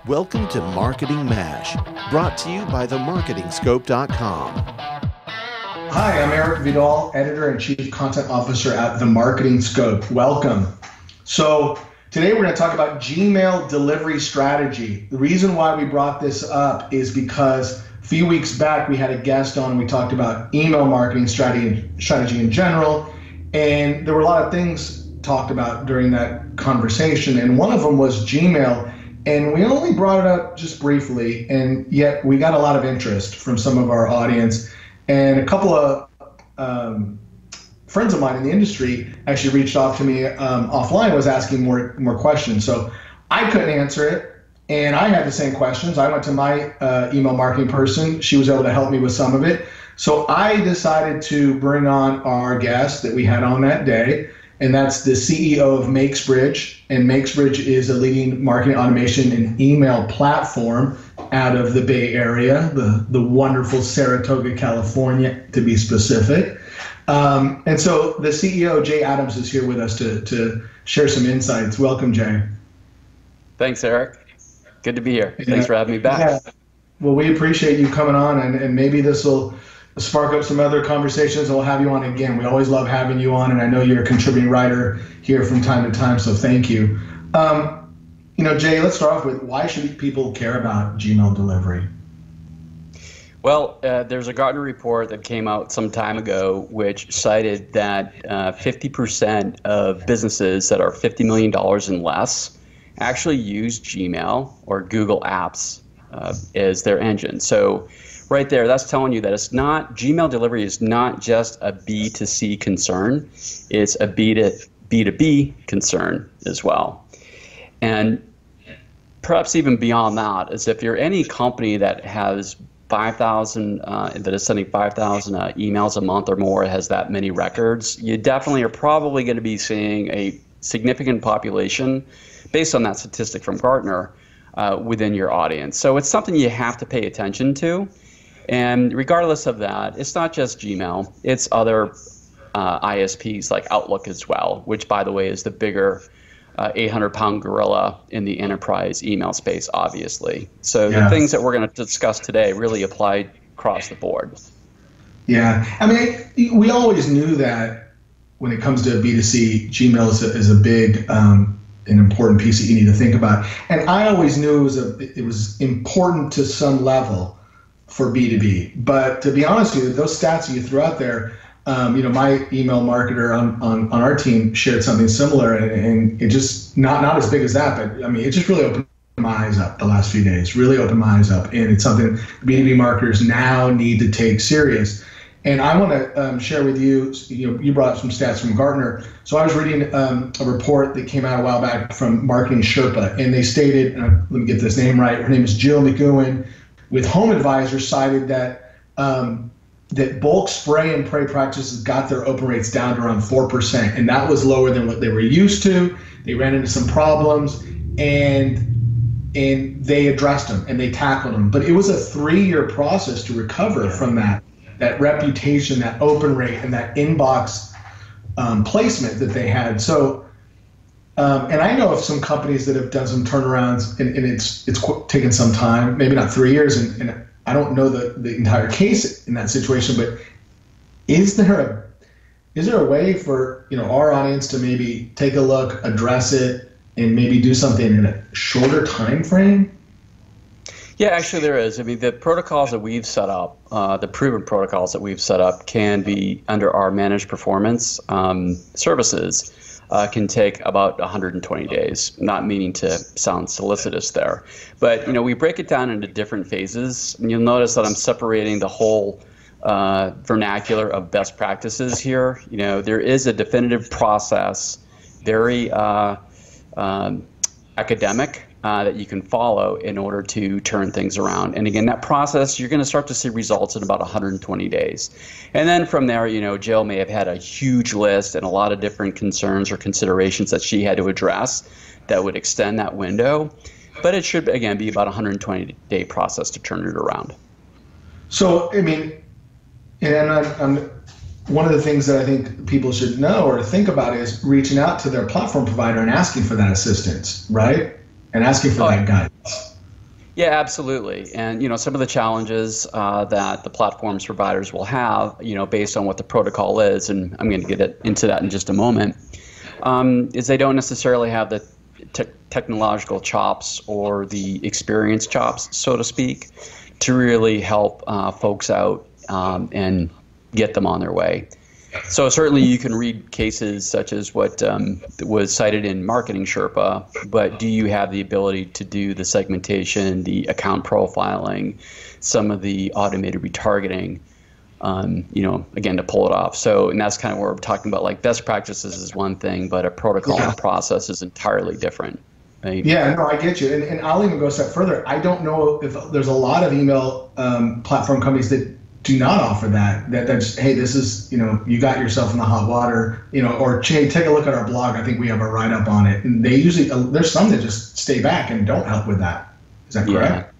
Welcome to Marketing MASH, brought to you by themarketingscope.com. Hi, I'm Eric Vidal, Editor and Chief Content Officer at The Marketing Scope. Welcome. So today we're going to talk about Gmail delivery strategy. The reason why we brought this up is because a few weeks back we had a guest on and we talked about email marketing strategy in general, and there were a lot of things talked about during that conversation, and one of them was Gmail. And we only brought it up just briefly, and yet we got a lot of interest from some of our audience. And a couple of friends of mine in the industry actually reached out to me offline, was asking more questions. So I couldn't answer it, and I had the same questions. I went to my email marketing person. She was able to help me with some of it. So I decided to bring on our guest that we had on that day, and that's the CEO of Makesbridge. And Makesbridge is a leading marketing automation and email platform out of the Bay Area, the wonderful Saratoga, California, to be specific. And so the CEO, Jay Adams, is here with us to share some insights. Welcome, Jay. Thanks, Eric. Good to be here. Thanks for having me back. Yeah. Well, we appreciate you coming on, and maybe this will spark up some other conversations, and we'll have you on again. We always love having you on, and I know you're a contributing writer here from time to time, so thank you. Jay, let's start off with, why should people care about Gmail delivery? Well, there's a Gartner report that came out some time ago which cited that 50% of businesses that are $50 million and less actually use Gmail or Google Apps as their engine. So right there, that's telling you that Gmail delivery is not just a B2C concern, it's a B2B concern as well. And perhaps even beyond that is, if you're any company that has 5,000, that is sending 5,000 emails a month or more, has that many records, you definitely are probably going to be seeing a significant population, based on that statistic from Gartner, within your audience. So it's something you have to pay attention to. And regardless of that, it's not just Gmail, it's other ISPs like Outlook as well, which, by the way, is the bigger 800-pound gorilla in the enterprise email space, obviously. So the things that we're going to discuss today really apply across the board. Yeah, I mean, we always knew that when it comes to B2C, Gmail is a big an important piece that you need to think about. And I always knew it was important to some level for B2B. But to be honest with you, those stats that you threw out there, my email marketer on our team shared something similar, and it just not as big as that, but I mean, it just really opened my eyes up the last few days, really opened my eyes up. And it's something B2B marketers now need to take serious. And I want to share with you, you brought up some stats from Gartner. So I was reading a report that came out a while back from Marketing Sherpa, and they stated, let me get this name right, her name is Jill McGowan, with Home Advisor, cited that that bulk spray and pray practices got their open rates down to around 4%, and that was lower than what they were used to. They ran into some problems, and they addressed them and they tackled them. But it was a 3-year process to recover from that reputation, that open rate, and that inbox placement that they had. So, and I know of some companies that have done some turnarounds, and it's taken some time, maybe not 3 years, and I don't know the entire case in that situation, but is there a way for our audience to maybe take a look, address it, and maybe do something in a shorter time frame? Yeah, actually there is. I mean, the protocols that we've set up, the proven protocols that we've set up, can be under our managed performance services. Can take about 120 days, not meaning to sound solicitous there. But, we break it down into different phases. And you'll notice that I'm separating the whole vernacular of best practices here. There is a definitive process, very academic, that you can follow in order to turn things around. And again, that process, you're going to start to see results in about 120 days. And then from there, Jill may have had a huge list and a lot of different concerns or considerations that she had to address that would extend that window. But it should, again, be about a 120-day process to turn it around. So, I mean, and I'm one of the things that I think people should know or think about is reaching out to their platform provider and asking for that assistance, right? and asking for that guidance. Yeah, absolutely. And, some of the challenges that the platforms providers will have, based on what the protocol is, and I'm going to get into that in just a moment, is they don't necessarily have the technological chops or the experience chops, so to speak, to really help folks out and get them on their way. So certainly you can read cases such as what was cited in Marketing Sherpa, but do you have the ability to do the segmentation, the account profiling, some of the automated retargeting, again, to pull it off? So, and that's kind of where we're talking about, like, best practices is one thing, but a protocol and process is entirely different. Right? Yeah, no, I get you. And I'll even go a step further. I don't know if there's a lot of email platform companies that do not offer that just, hey, this is, you got yourself in the hot water, or, hey, take a look at our blog. I think we have a write-up on it. And they usually, there's some that just stay back and don't help with that. Is that correct?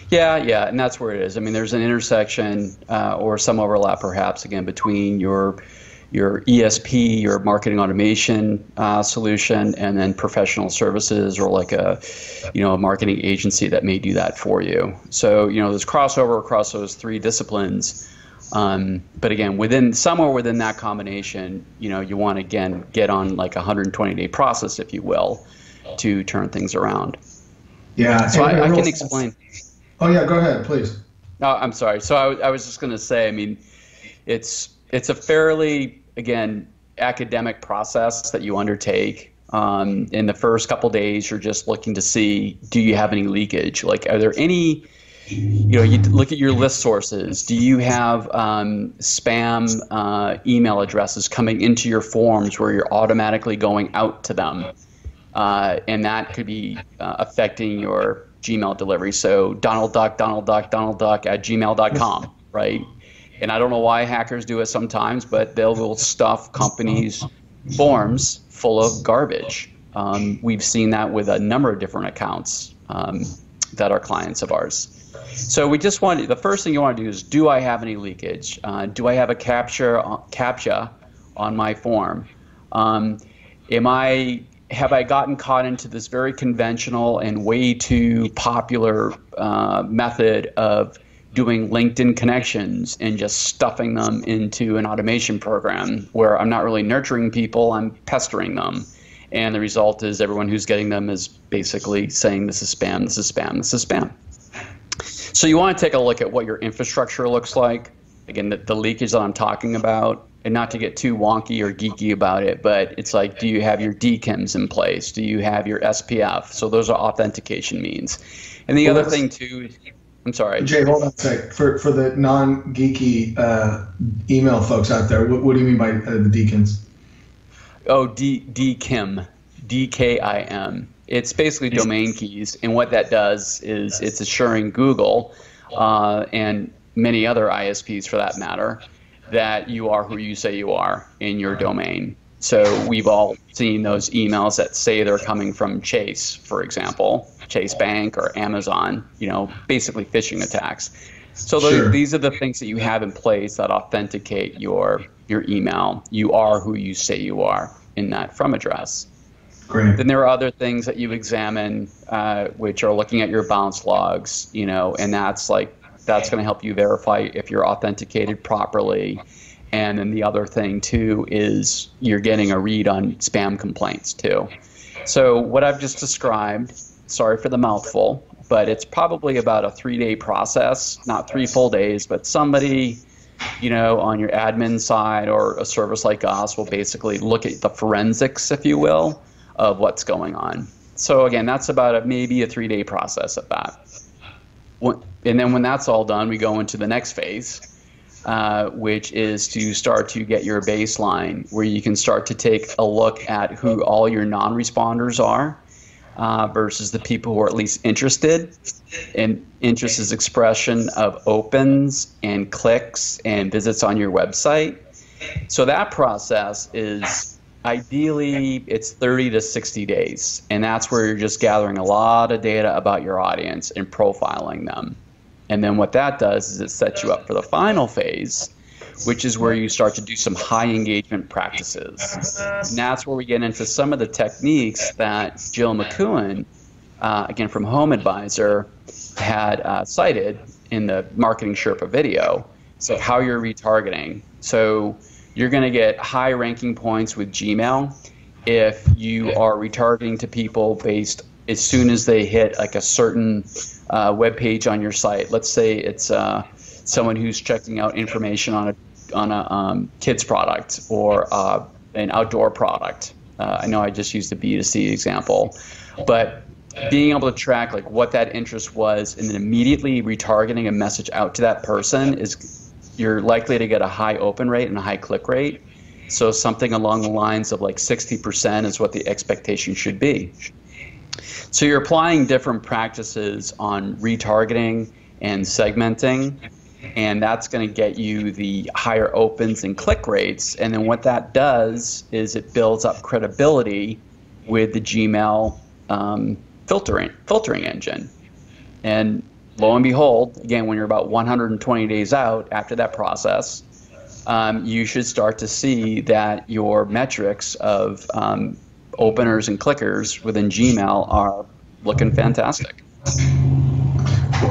Yeah, and that's where it is. I mean, there's an intersection or some overlap, perhaps, again, between your ESP, your marketing automation solution, and then professional services, or like a marketing agency that may do that for you. So, there's crossover across those three disciplines. But again, somewhere within that combination, you want to, again, get on like a 120-day process, if you will, to turn things around. Yeah. So I can explain. Oh, yeah, go ahead, please. No, I'm sorry. So I was just going to say, I mean, it's a fairly, again, academic process that you undertake. In the first couple days, you're just looking to see, do you have any leakage? Like, are there any, you look at your list sources. Do you have spam email addresses coming into your forms where you're automatically going out to them? And that could be affecting your Gmail delivery. So Donald Duck at gmail.com, right? And I don't know why hackers do it sometimes, but they will stuff companies' forms full of garbage. We've seen that with a number of different accounts that are clients of ours. So the first thing you want to do is, do I have any leakage? Do I have a CAPTCHA on my form? Have I gotten caught into this very conventional and way too popular method of doing LinkedIn connections and just stuffing them into an automation program where I'm not really nurturing people, I'm pestering them. And the result is everyone who's getting them is basically saying, this is spam, this is spam, this is spam. So you want to take a look at what your infrastructure looks like. Again, the leakage that I'm talking about, and not to get too wonky or geeky about it, but it's like, do you have your DKIMs in place? Do you have your SPF? So those are authentication means. And the other thing too, I'm sorry. Jay, hold on a sec. For the non-geeky email folks out there, what do you mean by the DKIMs? Oh, DKIM, DKIM. It's basically domain keys, and what that does is it's assuring Google and many other ISPs for that matter that you are who you say you are in your domain. So we've all seen those emails that say they're coming from Chase, for example, Chase Bank or Amazon, basically phishing attacks. So these are the things that you have in place that authenticate your email. You are who you say you are in that from address. Great. Then there are other things that you examine, which are looking at your bounce logs, and that's going to help you verify if you're authenticated properly. And then the other thing too is you're getting a read on spam complaints too. So what I've just described, sorry for the mouthful, but it's probably about a 3-day process, not 3 full days, but somebody, on your admin side or a service like us will basically look at the forensics, if you will, of what's going on. So again, that's about maybe a 3-day process at that. And then when that's all done, we go into the next phase, which is to start to get your baseline, where you can start to take a look at who all your non-responders are versus the people who are at least interested. And interest is expression of opens and clicks and visits on your website. So that process is ideally it's 30 to 60 days. And that's where you're just gathering a lot of data about your audience and profiling them. And then what that does is it sets you up for the final phase, which is where you start to do some high engagement practices. And that's where we get into some of the techniques that Jill McEwen again from Home Advisor, had cited in the Marketing Sherpa video. So how you're retargeting. So you're going to get high ranking points with Gmail if you are retargeting to people based as soon as they hit like a certain web page on your site. Let's say it's someone who's checking out information on a kids product or an outdoor product. I know I just used the B2C example, but being able to track like what that interest was and then immediately retargeting a message out to that person is, you're likely to get a high open rate and a high click rate. So something along the lines of like 60% is what the expectation should be. So you're applying different practices on retargeting and segmenting, and that's going to get you the higher opens and click rates. And then what that does is it builds up credibility with the Gmail filtering engine. And lo and behold, again, when you're about 120 days out after that process, you should start to see that your metrics of openers and clickers within Gmail are looking fantastic.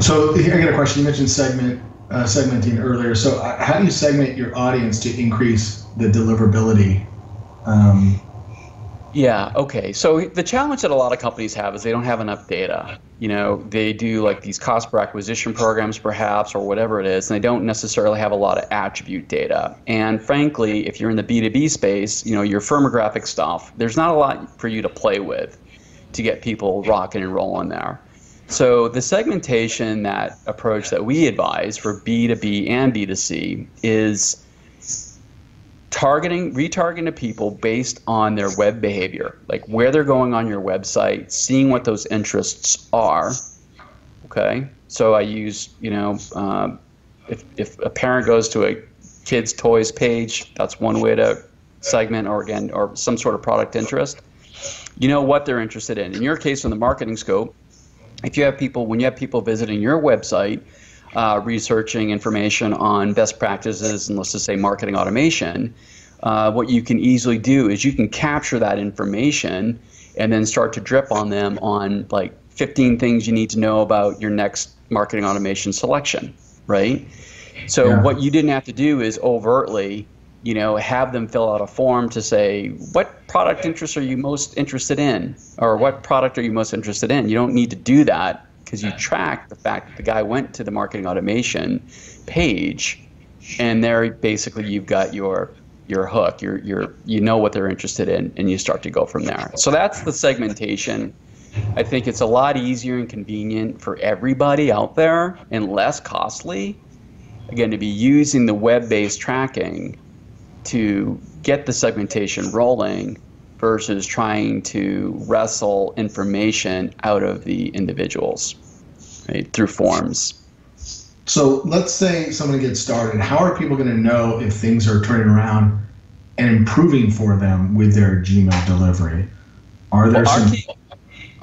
So I got a question. You mentioned segmenting earlier. So how do you segment your audience to increase the deliverability? Yeah, okay. So the challenge that a lot of companies have is they don't have enough data. You know, they do like these cost per acquisition programs perhaps or whatever it is, and they don't necessarily have a lot of attribute data. And frankly, if you're in the B2B space, you know, your firmographic stuff, there's not a lot for you to play with to get people rocking and rolling there. So the segmentation, that approach that we advise for B2B and B2C is retargeting to people based on their web behavior, like where they're going on your website, seeing what those interests are. Okay, so I use, you know, if a parent goes to a kids' toys page, that's one way to segment, or some sort of product interest. You know what they're interested in. In your case, in the marketing scope, if you have people, when you have people visiting your website, researching information on best practices and let's just say marketing automation, what you can easily do is you can capture that information and then start to drip on them on like 15 things you need to know about your next marketing automation selection, right? So what you didn't have to do is overtly, you know, have them fill out a form to say, what product interests are you most interested in? Or what product are you most interested in? You don't need to do that, because you track the fact that the guy went to the marketing automation page, and there basically you've got your hook. You know what they're interested in, and you start to go from there. So that's the segmentation. I think it's a lot easier and convenient for everybody out there and less costly, again, to be using the web-based tracking to get the segmentation rolling versus trying to wrestle information out of the individuals, right, through forms. So let's say someone gets started. How are people going to know if things are turning around and improving for them with their Gmail delivery? Are there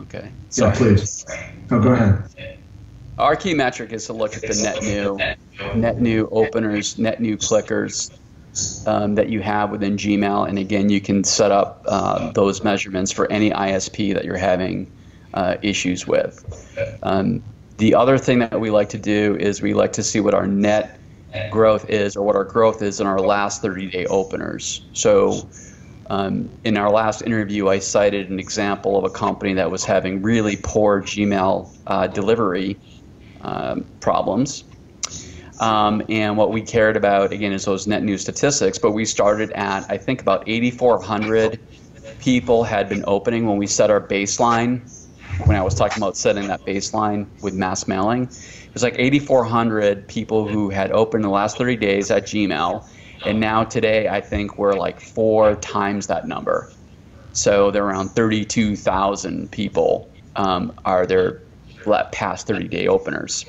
Okay. Sorry. Yeah, please. No, go ahead. Our key metric is to look at the net new openers, net new clickers that you have within Gmail. And again, you can set up those measurements for any ISP that you're having issues with. The other thing that we like to do is we like to see what our net growth is, or what our growth is in our last 30-day openers. So in our last interview, I cited an example of a company that was having really poor Gmail delivery problems. And what we cared about, again, is those net new statistics. But we started at, I think, about 8,400 people had been opening when we set our baseline. When I was talking about setting that baseline with mass mailing, it was like 8,400 people who had opened in the last 30 days at Gmail. And now today, I think we're like 4 times that number. So they're around 32,000 people are their past 30-day openers.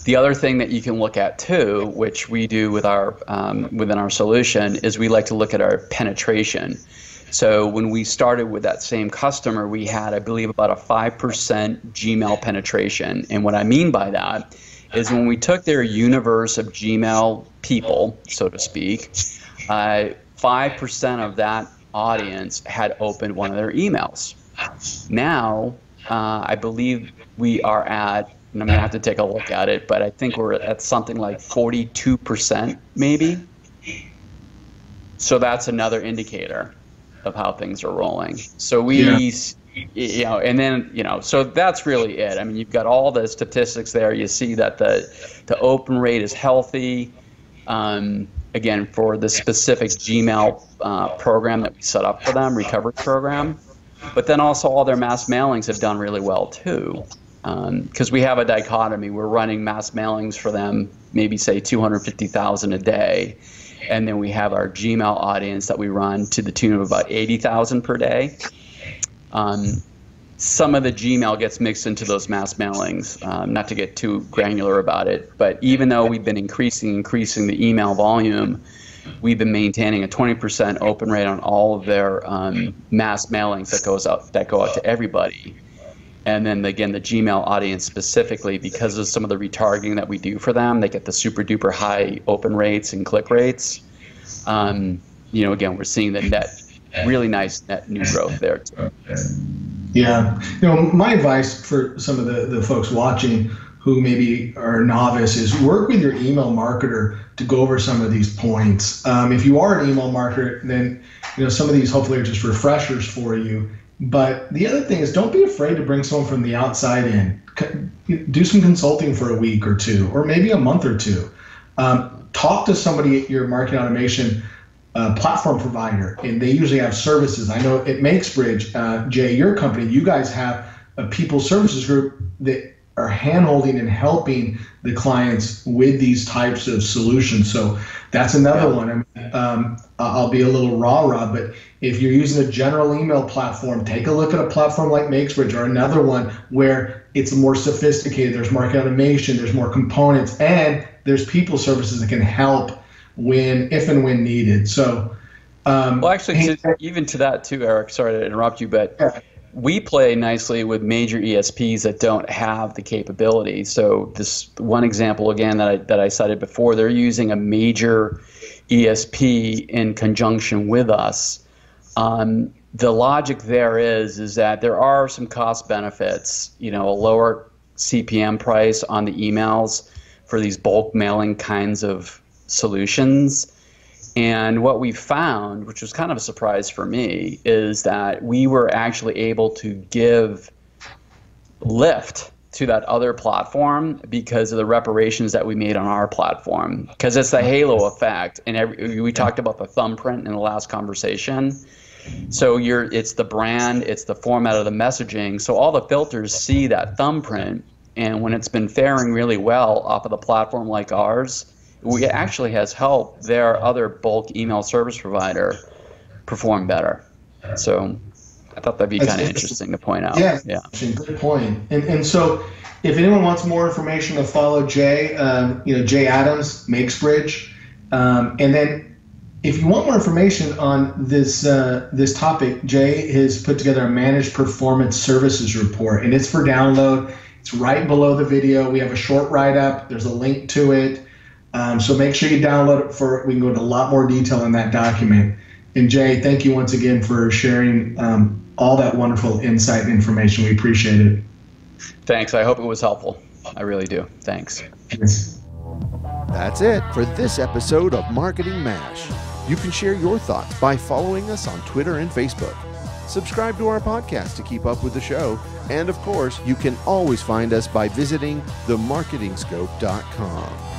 The other thing that you can look at too, which we do with our within our solution, is we like to look at our penetration. So when we started with that same customer, we had, I believe, about a 5% Gmail penetration. And what I mean by that is when we took their universe of Gmail people, so to speak, 5% of that audience had opened one of their emails. Now, I believe we are at, and I'm going to have to take a look at it, but I think we're at something like 42% maybe. So that's another indicator of how things are rolling. So and then, so that's really it. I mean, you've got all the statistics there. You see that the open rate is healthy. Again, for the specific Gmail program that we set up for them, recovery program. But then also all their mass mailings have done really well too. Because we have a dichotomy. We're running mass mailings for them, maybe say 250,000 a day. And then we have our Gmail audience that we run to the tune of about 80,000 per day. Some of the Gmail gets mixed into those mass mailings, not to get too granular about it. But even though we've been increasing the email volume, we've been maintaining a 20% open rate on all of their mass mailings that go out to everybody. And then again, the Gmail audience specifically, because of some of the retargeting that we do for them, they get the super duper high open rates and click rates. Again, we're seeing the really nice net new growth there too. Yeah. My advice for some of the folks watching who maybe are novice is work with your email marketer to go over some of these points. If you are an email marketer, then some of these hopefully are just refreshers for you. But the other thing is, don't be afraid to bring someone from the outside in. Do some consulting for a week or two, or maybe a month or two. Talk to somebody at your marketing automation platform provider, and they usually have services. I know at Makesbridge, Jay, your company, you guys have a people services group that are handholding and helping the clients with these types of solutions. So that's another one. I'll be a little rah-rah, but if you're using a general email platform, take a look at a platform like Makesbridge or another one where it's more sophisticated. There's marketing automation, there's more components, and there's people services that can help if and when needed. So, even to that too, Eric, sorry to interrupt you, but we play nicely with major ESPs that don't have the capability. So this one example again that I cited before, they're using a major ESP in conjunction with us. The logic there is that there are some cost benefits, a lower CPM price on the emails for these bulk mailing kinds of solutions. And what we found, which was kind of a surprise for me, is that we were actually able to give lift to that other platform because of the reparations that we made on our platform. Because it's the halo effect. And we talked about the thumbprint in the last conversation. So it's the brand, it's the format of the messaging. So all the filters see that thumbprint. And when it's been faring really well off of the platform like ours, it actually has helped their other bulk email service provider perform better. So I thought that'd be kind of interesting to point out. Yeah, good point. And so if anyone wants more information to follow Jay, Jay Adams, Makesbridge. And then if you want more information on this topic, Jay has put together a managed performance services report, and it's for download. It's right below the video. We have a short write-up. There's a link to it. So make sure you download it we can go into a lot more detail in that document. And Jay, thank you once again for sharing all that wonderful insight and information. We appreciate it. Thanks. I hope it was helpful. I really do. Thanks. Yes. That's it for this episode of Marketing MASH. You can share your thoughts by following us on Twitter and Facebook. Subscribe to our podcast to keep up with the show. And of course, you can always find us by visiting themarketingscope.com.